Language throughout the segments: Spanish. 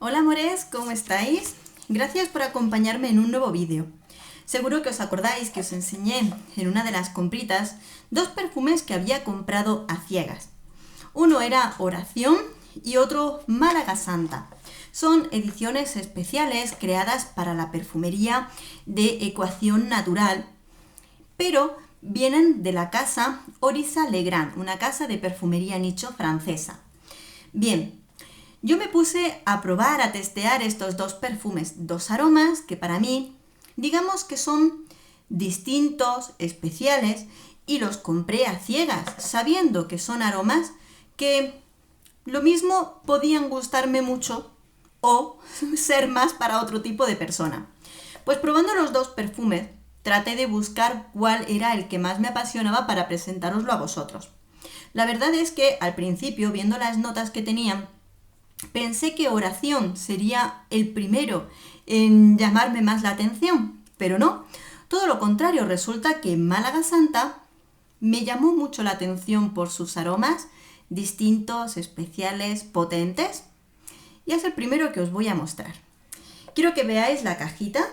Hola amores, ¿cómo estáis? Gracias por acompañarme en un nuevo vídeo. Seguro que os acordáis que os enseñé en una de las compritas dos perfumes que había comprado a ciegas. Uno era Oración y otro Málaga Santa. Son ediciones especiales creadas para la perfumería de Ecuación Natural, pero vienen de la casa Orisa Legrand, una casa de perfumería nicho francesa. Bien, yo me puse a probar, a testear estos dos perfumes, dos aromas que para mí, digamos que son distintos, especiales, y los compré a ciegas, sabiendo que son aromas que lo mismo podían gustarme mucho o ser más para otro tipo de persona. Pues probando los dos perfumes, traté de buscar cuál era el que más me apasionaba para presentároslo a vosotros. La verdad es que al principio, viendo las notas que tenían, pensé que Oración sería el primero en llamarme más la atención, pero no. Todo lo contrario, resulta que Málaga Santa me llamó mucho la atención por sus aromas distintos, especiales, potentes. Y es el primero que os voy a mostrar. Quiero que veáis la cajita.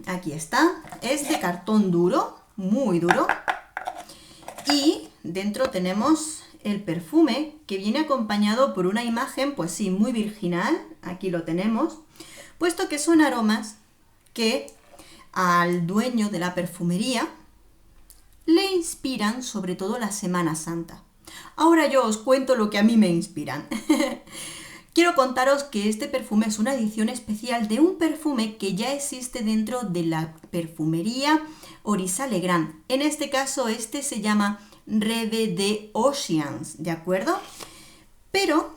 Aquí está. Es de cartón duro, muy duro. Y dentro tenemos el perfume, que viene acompañado por una imagen, pues sí, muy virginal. Aquí lo tenemos. Puesto que son aromas que al dueño de la perfumería le inspiran sobre todo la Semana Santa. Ahora yo os cuento lo que a mí me inspiran. Quiero contaros que este perfume es una edición especial de un perfume que ya existe dentro de la perfumería Orisa Legrand. En este caso, este se llama Reve de Oceans, ¿de acuerdo? Pero,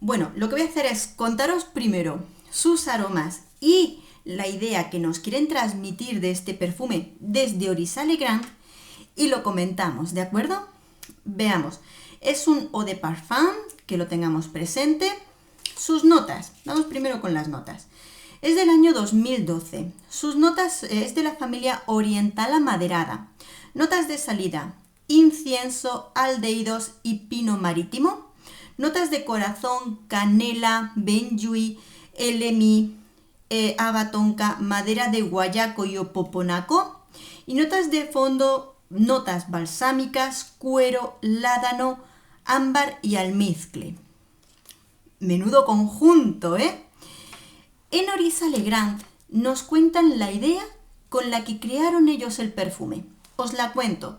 bueno, lo que voy a hacer es contaros primero sus aromas y la idea que nos quieren transmitir de este perfume desde Orisa Legrand y lo comentamos, ¿de acuerdo? Veamos. Es un eau de parfum, que lo tengamos presente. Sus notas. Vamos primero con las notas. Es del año 2012. Sus notas es de la familia oriental amaderada. Notas de salida: incienso, aldehídos y pino marítimo. Notas de corazón: canela, benjuí, elemi, haba tonka, madera de guayaco y opoponaco. Y notas de fondo: notas balsámicas, cuero, ládano, ámbar y almizcle. Menudo conjunto, ¿eh? En Orisa Legrand nos cuentan la idea con la que crearon ellos el perfume. Os la cuento.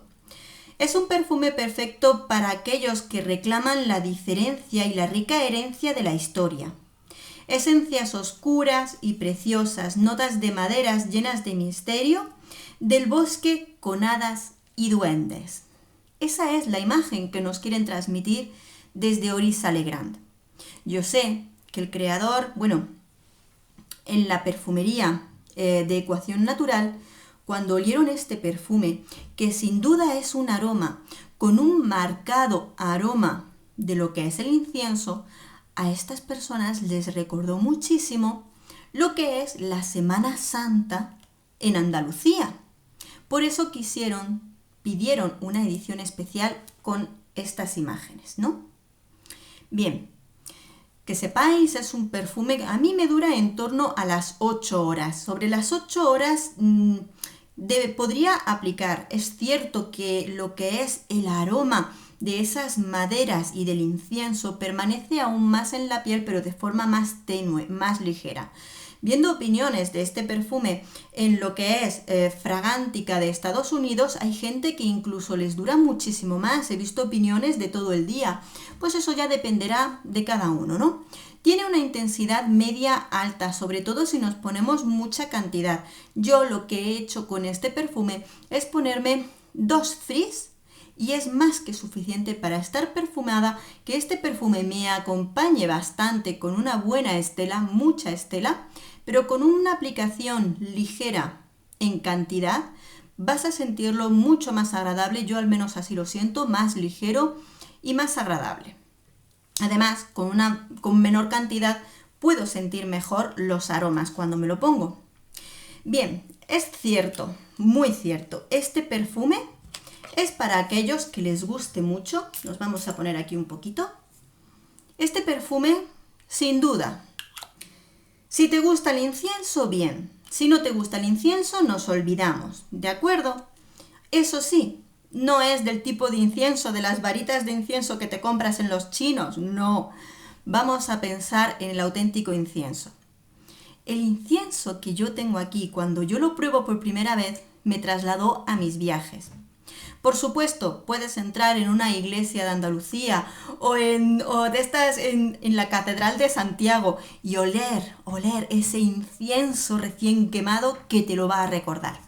Es un perfume perfecto para aquellos que reclaman la diferencia y la rica herencia de la historia. Esencias oscuras y preciosas, notas de maderas llenas de misterio, del bosque con hadas y duendes. Esa es la imagen que nos quieren transmitir desde Orisa Legrand. Yo sé que el creador, en la perfumería de Ecuación Natural, cuando olieron este perfume, que sin duda es un aroma con un marcado aroma de lo que es el incienso, a estas personas les recordó muchísimo lo que es la Semana Santa en Andalucía. Por eso pidieron una edición especial con estas imágenes, ¿no? Bien, que sepáis, es un perfume que a mí me dura en torno a las 8 horas. Sobre las 8 horas podría aplicar. Es cierto que lo que es el aroma de esas maderas y del incienso permanece aún más en la piel, pero de forma más tenue, más ligera. Viendo opiniones de este perfume en lo que es Fragántica de Estados Unidos, hay gente que incluso les dura muchísimo más. He visto opiniones de todo el día. Pues eso ya dependerá de cada uno, ¿no? Tiene una intensidad media alta, sobre todo si nos ponemos mucha cantidad. Yo lo que he hecho con este perfume es ponerme 2 frizz y es más que suficiente para estar perfumada, que este perfume me acompañe bastante con una buena estela, mucha estela, pero con una aplicación ligera en cantidad vas a sentirlo mucho más agradable. Yo al menos así lo siento, más ligero y más agradable. Además, con menor cantidad puedo sentir mejor los aromas cuando me lo pongo. Bien, es cierto, muy cierto, este perfume es para aquellos que les guste mucho. Nos vamos a poner aquí un poquito. Este perfume, sin duda, Si te gusta el incienso, bien. Si no te gusta el incienso, nos olvidamos, ¿de acuerdo? Eso sí, no es del tipo de incienso, de las varitas de incienso que te compras en los chinos, no. Vamos a pensar en el auténtico incienso. El incienso que yo tengo aquí, cuando yo lo pruebo por primera vez, me trasladó a mis viajes. Por supuesto, puedes entrar en una iglesia de Andalucía o en la Catedral de Santiago y oler ese incienso recién quemado que te lo va a recordar.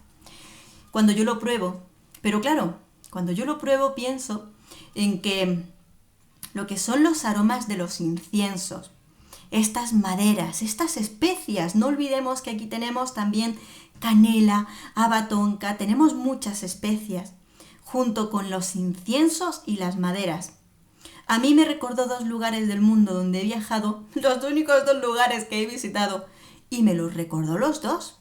Cuando yo lo pruebo, pero claro, cuando yo lo pruebo pienso en que lo que son los aromas de los inciensos, estas maderas, estas especias, no olvidemos que aquí tenemos también canela, haba-tonca, tenemos muchas especias, junto con los inciensos y las maderas. A mí me recordó 2 lugares del mundo donde he viajado, los únicos 2 lugares que he visitado, y me los recordó los 2.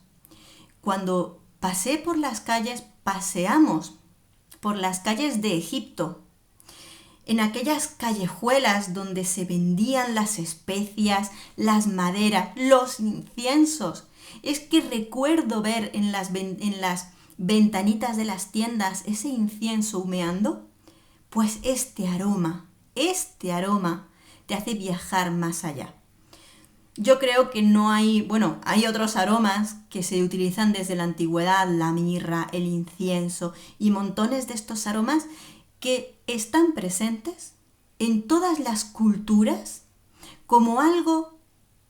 Cuando pasé por las calles, paseamos por las calles de Egipto, en aquellas callejuelas donde se vendían las especias, las maderas, los inciensos. Es que recuerdo ver en las ventanitas de las tiendas ese incienso humeando. Pues este aroma te hace viajar más allá. Yo creo que no hay, hay otros aromas que se utilizan desde la antigüedad, la mirra, el incienso y montones de estos aromas que están presentes en todas las culturas como algo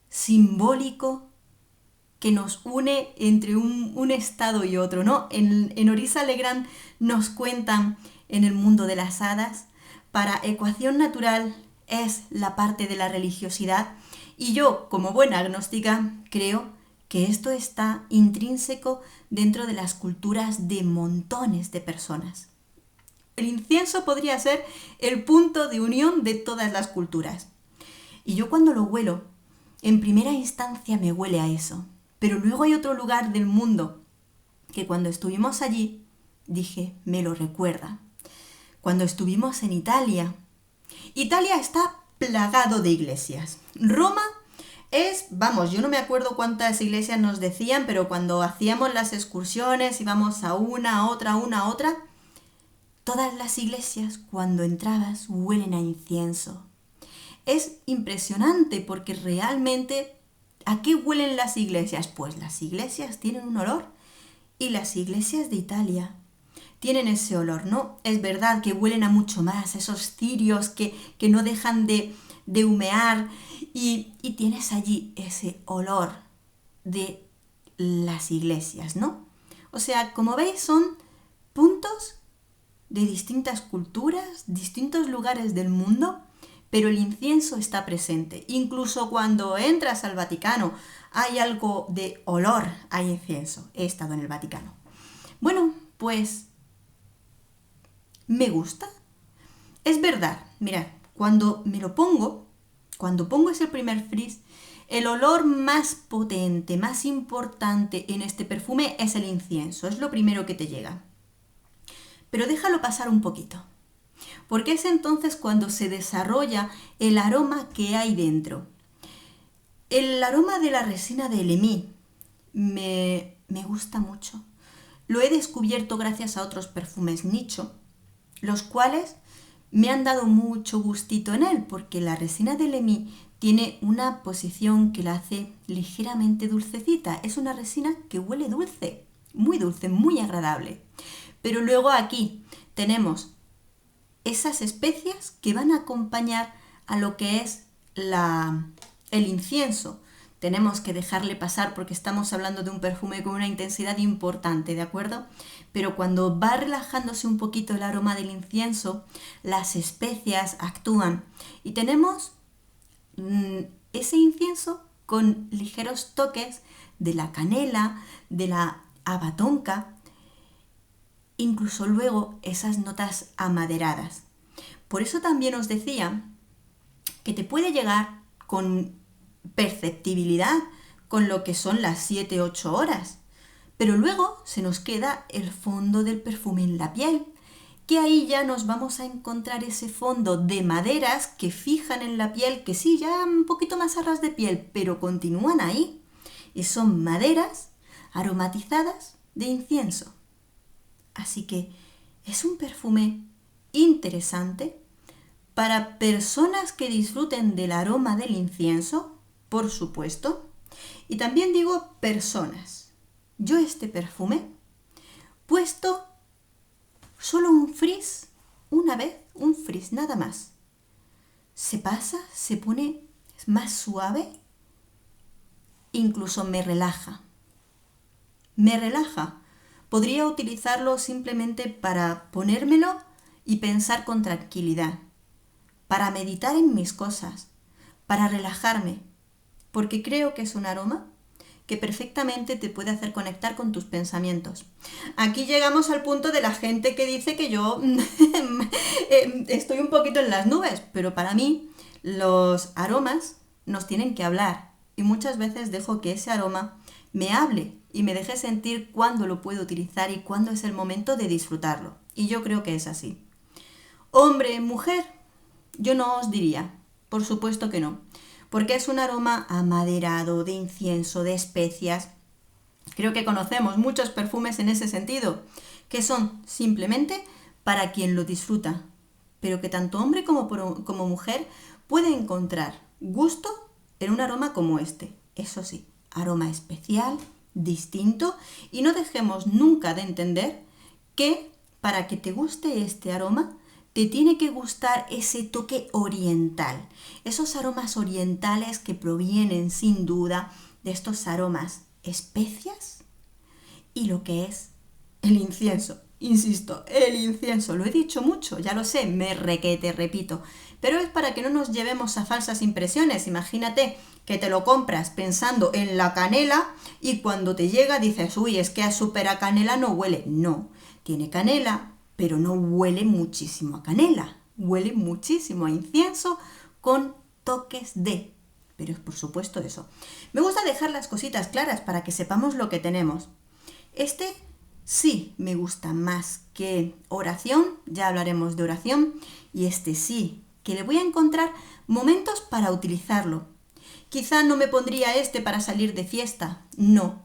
simbólico que nos une entre un estado y otro, ¿no? En Orisa Legrand nos cuentan en el mundo de las hadas, para ecuación natural es la parte de la religiosidad y yo, como buena agnóstica, creo que esto está intrínseco dentro de las culturas de montones de personas. El incienso podría ser el punto de unión de todas las culturas. Y yo cuando lo huelo, en primera instancia me huele a eso. Pero luego hay otro lugar del mundo que cuando estuvimos allí, dije, me lo recuerda. Cuando estuvimos en Italia, Italia está plagado de iglesias. Roma yo no me acuerdo cuántas iglesias nos decían, pero cuando hacíamos las excursiones, íbamos a una, a otra, todas las iglesias, cuando entrabas, huelen a incienso. Es impresionante porque realmente, ¿a qué huelen las iglesias? Pues las iglesias tienen un olor y las iglesias de Italia tienen ese olor, ¿no? Es verdad que huelen a mucho más, esos cirios que no dejan de humear y tienes allí ese olor de las iglesias, ¿no? O sea, como veis, son puntos de distintas culturas, distintos lugares del mundo, pero el incienso está presente. Incluso cuando entras al Vaticano hay algo de olor a incienso. He estado en el Vaticano. Bueno, pues me gusta. Es verdad, mirad, cuando pongo ese primer frizz, el olor más potente, más importante en este perfume es el incienso. Es lo primero que te llega. Pero déjalo pasar un poquito, porque es entonces cuando se desarrolla el aroma que hay dentro. El aroma de la resina de Elémie me gusta mucho. Lo he descubierto gracias a otros perfumes nicho, los cuales me han dado mucho gustito en él, porque la resina de Elémie tiene una posición que la hace ligeramente dulcecita. Es una resina que huele dulce, muy agradable. Pero luego aquí tenemos esas especias que van a acompañar a lo que es el incienso. Tenemos que dejarle pasar porque estamos hablando de un perfume con una intensidad importante, ¿de acuerdo? Pero cuando va relajándose un poquito el aroma del incienso, las especias actúan y tenemos ese incienso con ligeros toques de la canela, de la haba-tonca, incluso luego esas notas amaderadas. Por eso también os decía que te puede llegar con perceptibilidad con lo que son las 7-8 horas, pero luego se nos queda el fondo del perfume en la piel, que ahí ya nos vamos a encontrar ese fondo de maderas que fijan en la piel, que sí, ya un poquito más a ras de piel, pero continúan ahí. y son maderas aromatizadas de incienso. Así que es un perfume interesante para personas que disfruten del aroma del incienso, por supuesto, y también digo personas. Yo este perfume, puesto solo un frizz, una vez, un frizz, nada más. Se pasa, se pone más suave, incluso me relaja. Me relaja. Podría utilizarlo simplemente para ponérmelo y pensar con tranquilidad, para meditar en mis cosas, para relajarme, porque creo que es un aroma que perfectamente te puede hacer conectar con tus pensamientos. Aquí llegamos al punto de la gente que dice que yo estoy un poquito en las nubes, pero para mí los aromas nos tienen que hablar y muchas veces dejo que ese aroma me hable y me deje sentir cuándo lo puedo utilizar y cuándo es el momento de disfrutarlo. Y yo creo que es así. Hombre, mujer, yo no os diría, por supuesto que no, porque es un aroma amaderado, de incienso, de especias. Creo que conocemos muchos perfumes en ese sentido, que son simplemente para quien lo disfruta, pero que tanto hombre como mujer puede encontrar gusto en un aroma como este. Eso sí, aroma especial, distinto, y no dejemos nunca de entender que para que te guste este aroma, te tiene que gustar ese toque oriental, esos aromas orientales que provienen sin duda de estos aromas especias y lo que es el incienso. Insisto, el incienso, lo he dicho mucho, ya lo sé, me requete, repito, pero es para que no nos llevemos a falsas impresiones. Imagínate que te lo compras pensando en la canela y cuando te llega dices, uy, es que a súper a canela no huele. No, tiene canela, pero no huele muchísimo a canela, huele muchísimo a incienso con toques de... Pero es por supuesto eso. Me gusta dejar las cositas claras para que sepamos lo que tenemos. Este sí me gusta más que oración, ya hablaremos de oración, y este sí, que le voy a encontrar momentos para utilizarlo. Quizá no me pondría este para salir de fiesta, no,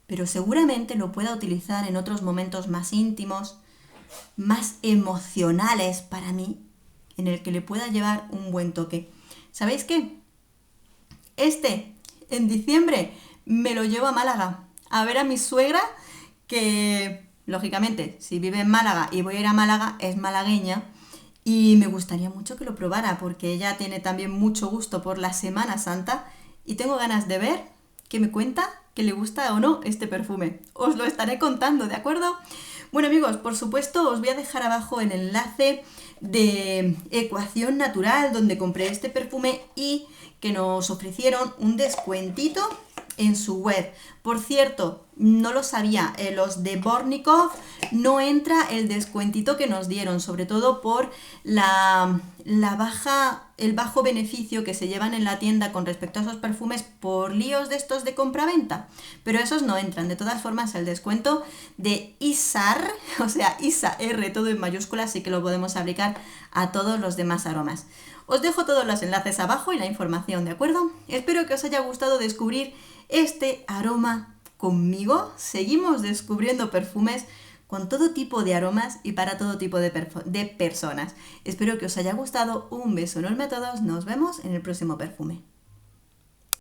pero seguramente lo pueda utilizar en otros momentos más íntimos, más emocionales para mí, en el que le pueda llevar un buen toque. ¿Sabéis qué? Este, en diciembre, me lo llevo a Málaga, a ver a mi suegra, que, lógicamente, si vive en Málaga y voy a ir a Málaga, es malagueña, y me gustaría mucho que lo probara, porque ella tiene también mucho gusto por la Semana Santa, y tengo ganas de ver qué me cuenta, que le gusta o no este perfume. Os lo estaré contando, ¿de acuerdo? Bueno amigos, por supuesto os voy a dejar abajo el enlace de Ecuación Natural, donde compré este perfume y que nos ofrecieron un descuentito en su web. Por cierto, no lo sabía, los de Bornikov no entra el descuentito que nos dieron, sobre todo por el bajo beneficio que se llevan en la tienda con respecto a esos perfumes por líos de estos de compraventa, pero esos no entran. De todas formas, el descuento de ISAR, o sea, ISAR, todo en mayúsculas, sí que lo podemos aplicar a todos los demás aromas. Os dejo todos los enlaces abajo y la información, ¿de acuerdo? Espero que os haya gustado descubrir este aroma conmigo. Seguimos descubriendo perfumes con todo tipo de aromas y para todo tipo de personas. Espero que os haya gustado. Un beso enorme a todos. Nos vemos en el próximo perfume.